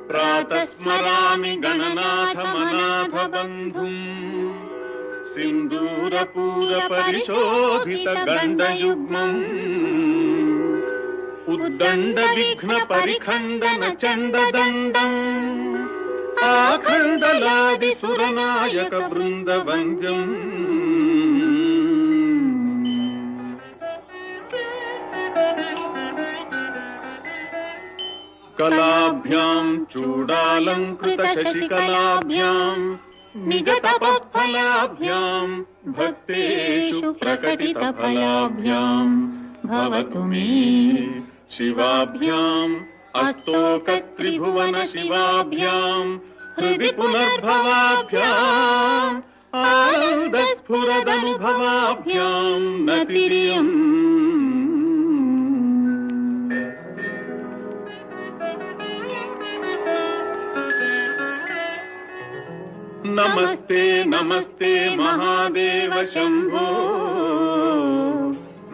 ప్రాతస్మరామి గణనాథమనాథ బంధుం సింధూరపూర పరిశోభిత గండయుగ్మం ఉద్దండ విఘ్న పరిఖండన చండదండం ఆఖండలాది సురనాయక బృందవంద్యం కళాభ్యాం చూడాలంకృత శశికళాభ్యాం నిజ తపఫలాభ్యాం భక్తేషు ప్రకటిత ఫలాభ్యాం భవతు మే శివాభ్యాం అస్తోక త్రిభువన శివాభ్యాం హృది పునర్భవాభ్యాం ఆనంద స్ఫురదనుభవాభ్యాం నతిరియం నమస్తే నమస్తే మహాదేవ శంభో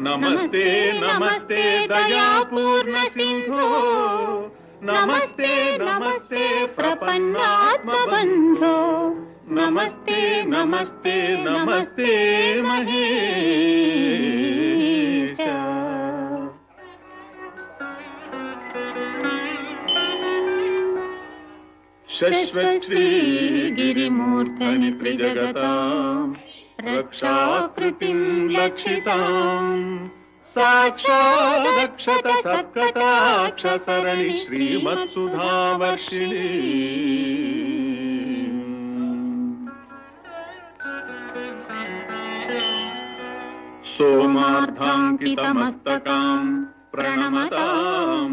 నమస్తే నమస్తే దయాపూర్ణ సింధో నమస్తే నమస్తే ప్రపన్నాత్మ బంధో నమస్తే నమస్తే నమస్తే మహేశ. శశ్వశ్రీ గిరిమూర్ధని త్రిజగతాం రక్షాకృతిం లక్షితాం సాక్షాదక్షత సత్కటాక్ష సరణి శ్రీమత్సుధావర్షిణి. సోమార్ధాంకితమస్తకాం ప్రణమతాం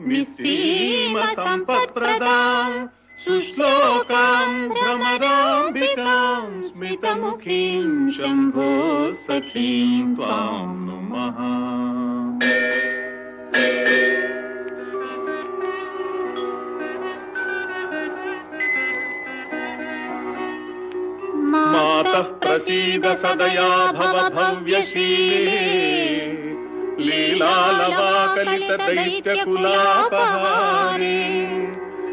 నిస్సీమ సంపత్ప్రదాం సుశ్లోకాం భ్రమరాంబికాం స్మితముఖీం శంభో సఖీం త్వాం నమః. మాతః ప్రసీద సదయా భవ భవ్యశీలే లీలాలవాకలిత దైత్యకులాపహారే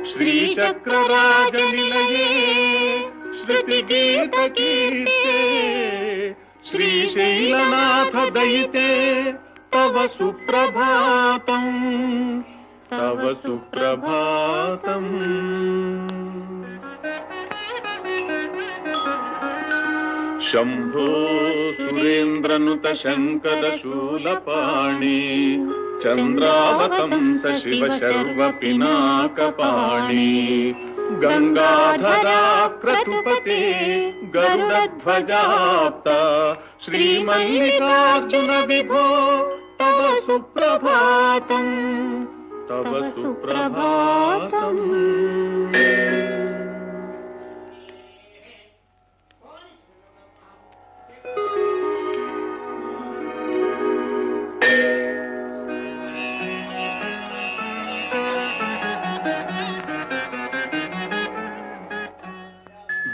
శ్రీచక్రరాజనిలయే శృతిగీతకీర్తే శ్రీశైలనాథ దయితే తవ సుప్రభాతం తవ సుప్రభాతం. శంభో సురేంద్రనుత శంకర శూలపాణి చంద్రావతంస శివ శర్వ పినాకపాణి గంగాధరాక్రతుపతే గరుడధ్వజాప్త శ్రీమల్లికార్జున విభో తవ సుప్రభాతం తవ సుప్రభాతం.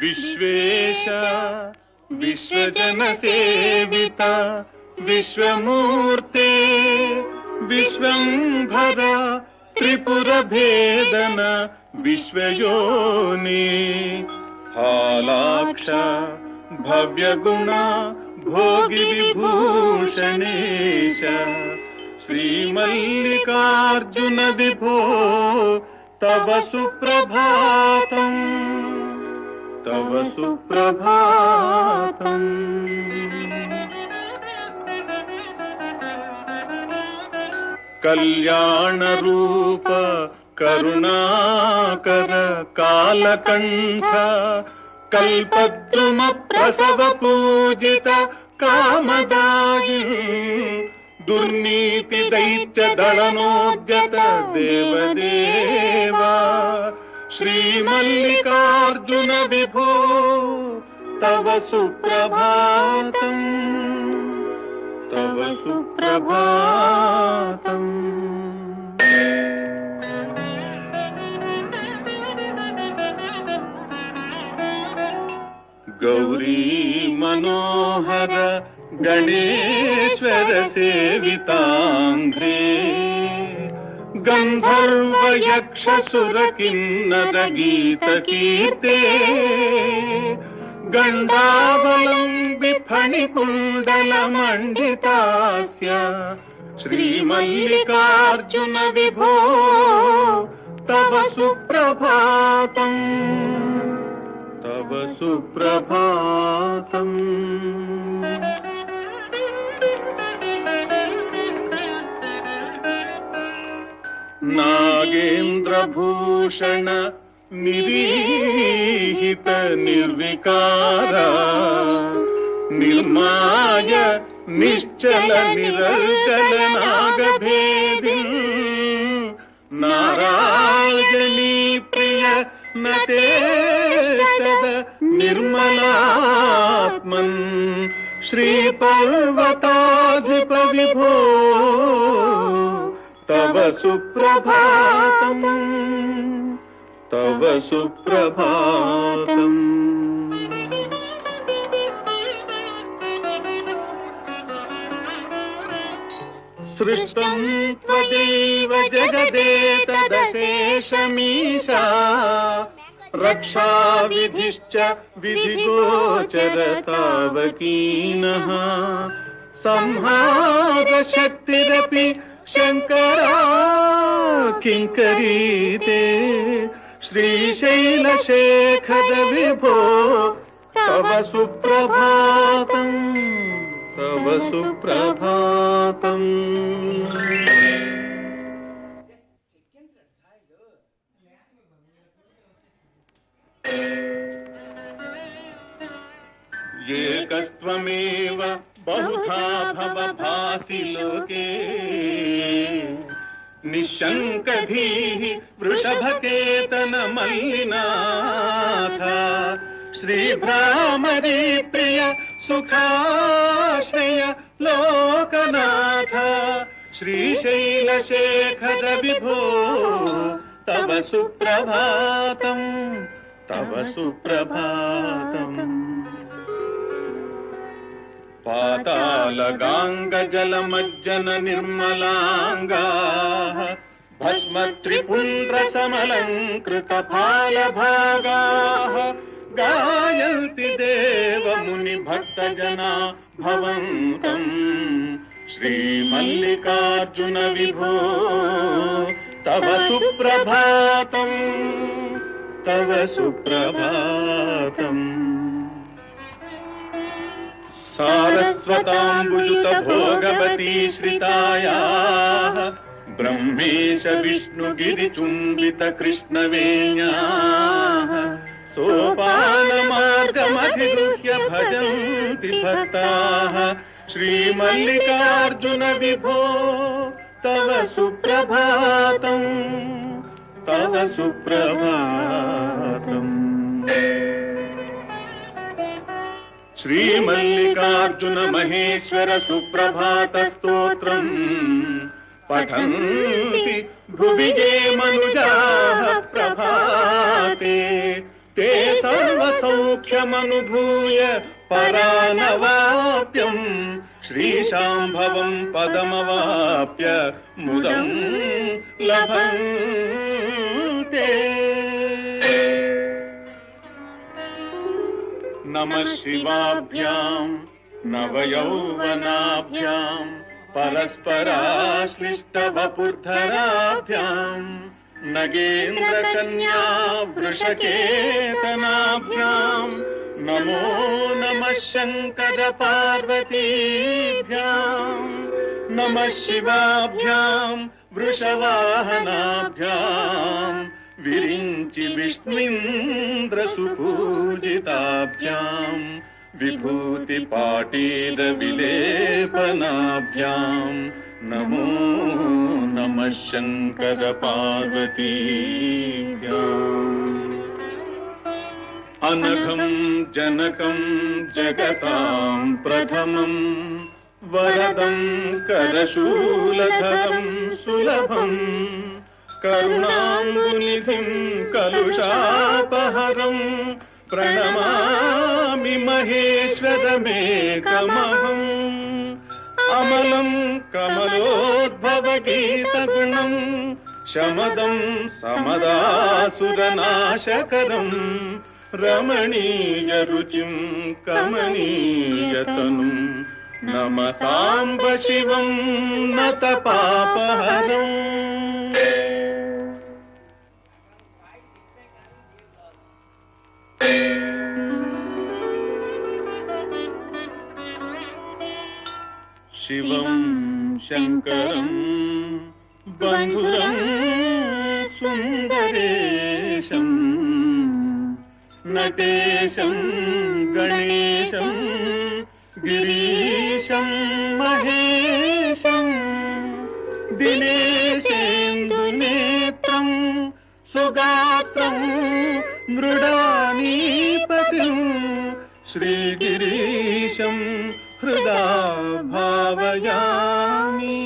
విశ్వేశ విశ్వజన సేవిత విశ్వమూర్తే విశ్వంభర త్రిపుర భేదన విశ్వయోని హాలాక్ష భవ్యగుణ భోగి విభూషణేశ శ్రీమల్లికార్జున విభో తవ సుప్రభాతం తవ సుప్రభాతం. కళ్యాణ రూప కరుణాకర కాలకంఠ కల్పద్రుమ ప్రసవ పూజిత కామదాయి దుర్నీతి దైత్య దళనోద్యత దేవదేవా శ్రీమల్లికార్జున విభో తవ సుప్రభాతం తవ సుప్రభాతం. मुरली मनोहर गणेश्वर सेवितांघ्रे गंधर्व यक्ष सुर किन्नर गीत कीर्ते गंडावलंबि फणिकुंडल मंडितास्य श्रीमल्लिकार्जुन विभो तव सुप्रभातम् तव सुप्रभातम्। नागेन्द्रभूषण निरीहित निर्विकारा निर्माय निश्चल निरर्गल नागभेदी नारायणी प्रिय नतेषद निर्मलात्मन् श्रीपर्वताधिप विभो तव सुप्रभातम् तव सुप्रभातम्। सृष्टं त्वदैव जगदेतदशेषमीशा रक्षाविधिश्च विधिगोचरतावकीनः संहारशक्तिरपि शङ्करा किङ्करीते श्रीशैलशेखर विभो तव सुप्रभातम् तव सुप्रभातम्। एकस्त्वमेव बहुधा भवभासि लोके निःशङ्कधीः वृषभकेतन मल्लिनाथ श्रीभ्रामरी प्रिय सुखाश्रय लोकनाथ श्रीशैलशेखर विभो तव सुप्रभातम् तव सुप्रभातम्। पातालगाङ्गजलमज्जन निर्मलाङ्गाः भस्मत्रिपुण्ड्रसमलङ्कृतफालभागाः गायन्ति देवमुनिभक्तजना भवन्तम् श्रीमल्लिकार्जुन विभो तव सुप्रभातम् तव सुप्रभातम्। सारस्वताम्बुजुत भोगवती श्रितायाः ब्रह्मेश विष्णुगिरिचुम्बित कृष्णवेण्याः सोपानमार्गमधिगृह्य भजन्ति भक्ताः श्रीमल्लिकार्जुन विभो तव सुप्रभातम् तव सुप्रभातम्। श्रीमल्लिकार्जुन महेश्वर सुप्रभात स्तोत्रम् पठन्ति भुवि ये मनुजाः प्रभाते ते सर्वसौख्यमनुभूय परानवाप्यम् श्रीशाम्भवम् पदमवाप्य मुदम् लभन्ते। नमः शिवाभ्याम् नवयौवनाभ्याम् परस्पराश्लिष्टवपुर्धराभ्याम् नगेन्द्रकन्या वृषकेतनाभ्याम् नमो नमः शङ्कर पार्वतीभ्याम् नमः शिवाभ्याम् वृषवाहनाभ्याम् विरिञ्चि विष्णुन्द्र सुपूजिताभ्याम् विभूतिपाटीर विलेपनाभ्याम् नमो नमः शङ्कर पार्वतीभ्याम्। अनघम् जनकम् जगताम् प्रथमम् वरदम् करशूलधरम् सुलभम् करुणाम्बुनिधिम् कलुषापहरम् प्रणमामि మహేశ్వరమేకమహం అమలం కమలోద్భవగీతగుణం శమదం సమదాసురనాశకరం రమణీయ రుచిం కమనీయతనుం నమ సాంబ శివం నత పాపహరం. శివం శంకరం బంధురం సుందరేశం నటేశం గణేశం గిరీశం మహేశం దినేశేందునేత్రం సుగాత్రం మృడానీపతిం శ్రీగిరీశం హృదా భావయామి.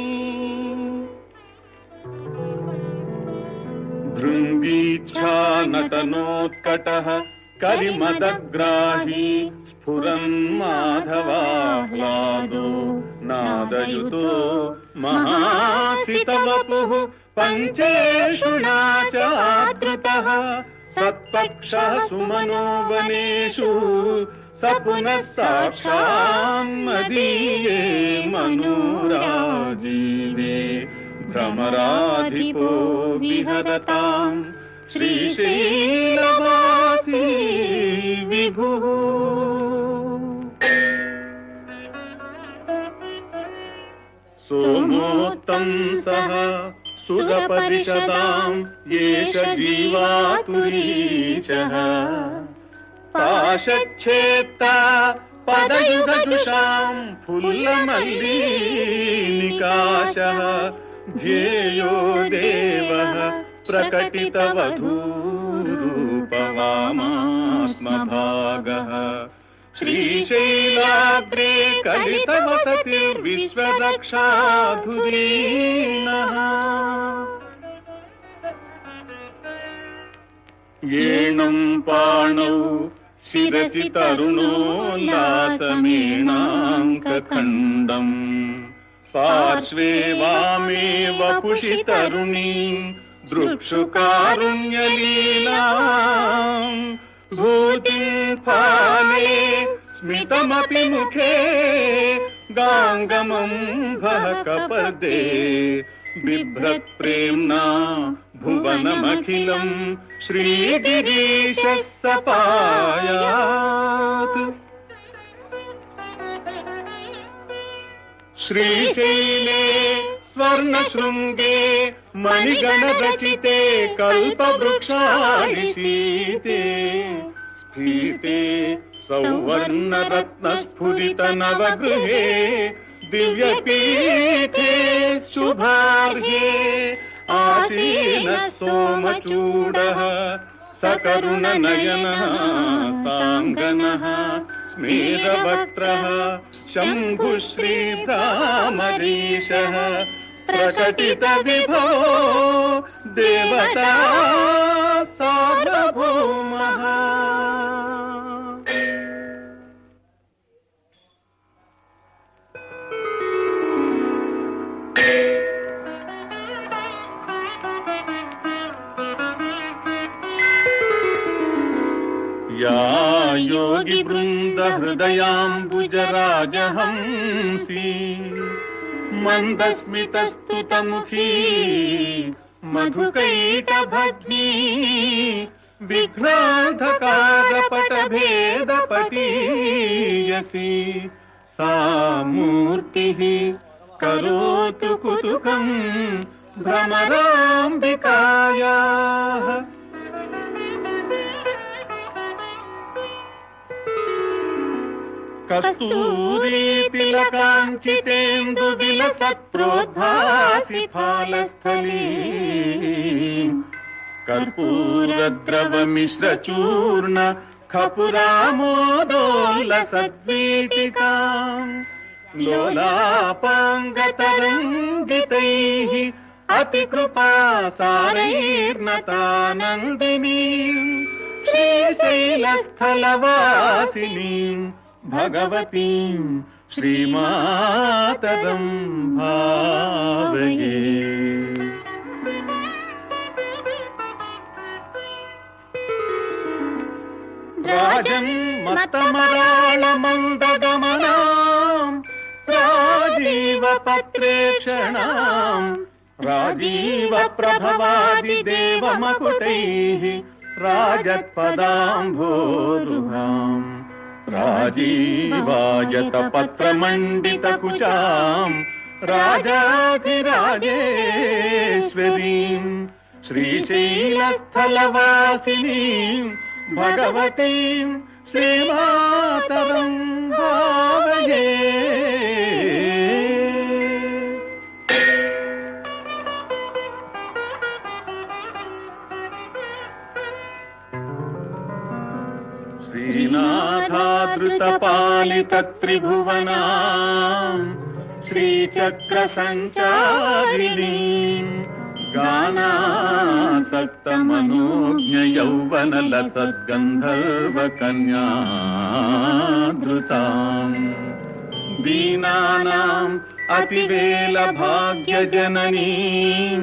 భృంగీచ్ఛానతనోత్కటః కలిమదగ్రాహీ స్ఫురన్ మాధవాహ్లాదో నాదయుతో మహాసితవపుః పంచేషుణాచాదృతః సత్పక్షః సుమనో వనేషు స పునః సాక్షాన్మదీయే మనోరాజీవే భ్రమరాధిపో విహరతాం శ్రీశైలవాసీ విభుః. సోమోత్తం సహ సురపరిషదాం ఏష జీవాతురీశః పాశచ్ఛేత్తా పదయుగజుషాం ఫుల్లమల్లీనికాశః ధ్యేయో దేవః ప్రకటితవధూరూపవామాత్మభాగః శ్రీశైలాగ్రే కలితవసతిర్విశ్వరక్షాధురీనః. ఏణం పాణౌ శిరసి తరుణోల్లాసమేణాంకఖండం పార్శ్వే వామే వపుషి తరుణీం దృక్షుకారుణ్యలీలాం భూతిం ఫాలే స్మితమపి ముఖే గాంగమం భకపదే బిభ్రత్ ప్రేమ్నా భువనమఖిలం శ్రీగిరీశः సపాయాత్. శ్రీశైలే స్వర్ణశృంగే మణిగణరచితే కల్పవృక్షాలిశీతే స్ఫీతే సౌవర్ణరత్నస్ఫురిత నవగృహే దివ్యపీఠే శుభార్హే ఆసీనః సోమచూడః సకరుణనయనః సాంగనః స్మేరవక్త్రః శంభుశ్రీభ్రామరీశः ప్రకటిత విభో దేవతా సార్వభౌమః. యా యోగి బృంద హృదయాంబుజరాజహంసీ మందస్మితస్తుతముఖీ మధుకైటభగ్నీ విఘ్నాధకారపటభేదపటీయసి సా మూర్తిః కరోతు కుతుకం భ్రమరాంబికాయాః. కస్తూరీ తిలకాంచితేందు విలసత్ప్రోద్భాసి ఫాలస్థలీ కర్పూరద్రవమిశ్రచూర్ణ ఖపురామోదోల్లసద్వీటికాం లోలాపాంగతరంగితైః అతికృపాసారైర్నతానందినీం శ్రీశైలస్థలవాసినీం భగవతీం శ్రీమాతరం భావయే. రాజన్మత్తమరాళమందగమనాం రాజీవపత్రేక్షణాం రాజీవప్రభవాదిదేవమకుటైః రాజత్పదాంభోరుహాం రాజీవాయతపత్రమండితకుచాం రాజాధిరాజేశ్వరీం శ్రీశైలస్థలవాసినీం భగవతీం శ్రీమాతరం భావయే. శ్రీనాథాదృతపాలితత్రిభువనాం శ్రీచక్రసంచారిణీం గానాసక్తమనోజ్ఞయౌవనలసద్గంధర్వకన్యాధృతాం దీనానాం అతివేలభాగ్యజననీం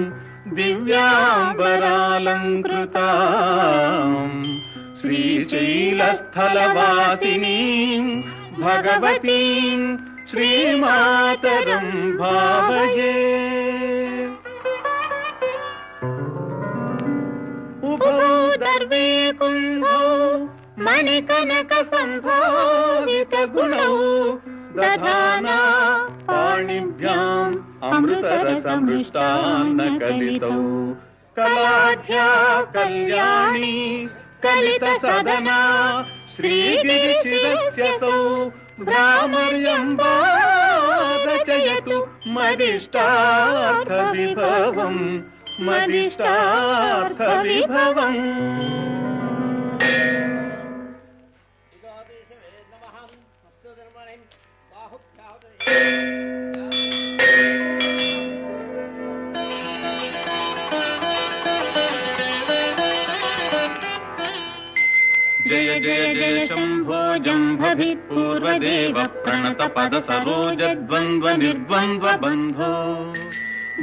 దివ్యాంబరాలంకృతాం శ్రీశైలస్థలవాసినీం భగవతీం శ్రీమాతరం భావయే. ఉభౌ దర్వే కుంభౌ మణికనక సంభావిత గుణౌ దధానా పాణిభ్యాం అమృతరసమృష్టాన్నకలితౌ కళాఢ్యా కళ్యాణి కలిత సదనా శ్రీగిరిశిరస్యసౌ భ్రామర్యంబా రచయతు మదిష్టార్థ విభవం మదిష్టార్థ విభవం. జయ జయ జయ శంభో జంభవి పూర్వదేవ ప్రణత పద సరోజ ద్వంద్వ నిర్ద్వంద్వ బంధో.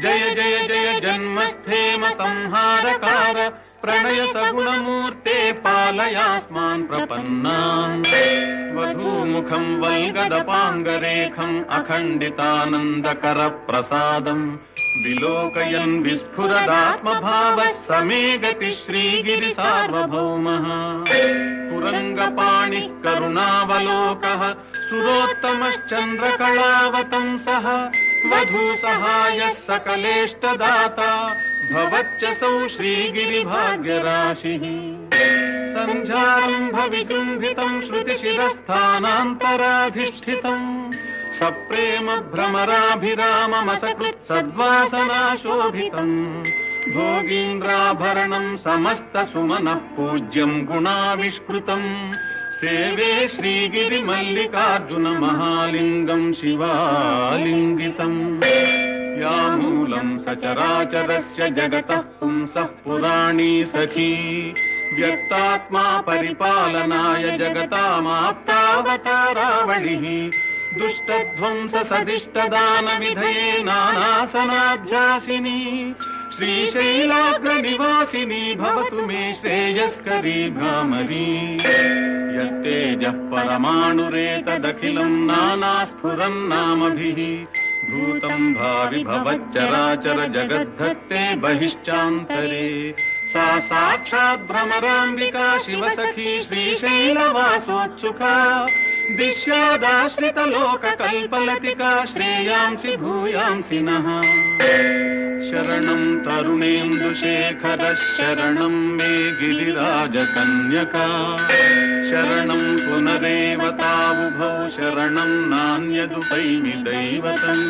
జయ జయ జయ జన్మస్థేమ సంహారకార ప్రణయ సగుణమూర్తే పాలయాస్మాన్ ప్రపన్నాన్. వధూముఖం వల్గదపాంగరేఖం అఖండితానందకర ప్రసాదం విలోకయన్ విస్ఫురదాత్మభావः సమే గతి శ్రీగిరి సార్వభౌమః. కురంగపాణిః కరుణావలోకः సురోత్తమశ్చంద్రకళావతంసః వధూసహాయः సకలేష్టదాతా భవచ్చసౌ శ్రీగిరిభాగ్యరాశిः. సంధ్యారంభ విజృంభితం శృతిశిరస్థానాంతరాధిష్ఠితం సప్రేమ భ్రమరాభిరామమసకృత్ సద్వాసనాశోభితం భోగీంద్రాభరణం సమస్త సుమనః పూజ్యం గుణావిష్కృతం సేవే శ్రీగిరి మల్లికార్జున మహాలింగం శివాలింగితం. యామూలం సచరాచరస్య జగతః పుంసః పురాణీ సఖీ వ్యక్తాత్మా పరిపాలనాయ జగతామాప్తావతారావళిః. దుష్టధ్వంస సదిష్టదాన విధయే నానాసనాధ్యాసిని శ్రీశైలాగ్ర నివాసిని భవతు మే శ్రేయస్కరీ భ్రామరీ. యత్తేజః పరమాణురేతదఖిలం నానాస్ఫురన్నామభిః భూతం భావి భవచ్చరాచర జగద్ధత్తే బహిశ్చాంతరే. सा साक्षात् भ्रमराम्बिका शिवसखी श्रीशैलवासोत्सुका दिश्यादाश्रितलोककल्पलतिका श्रेयांसि भूयांसि नः. शरणं तरुणेन्दुशेखरः शरणं मे गिरिराजकन्यका शरणं पुनरेव तावुभौ शरणं नान्यदुपैमि दैवतम्.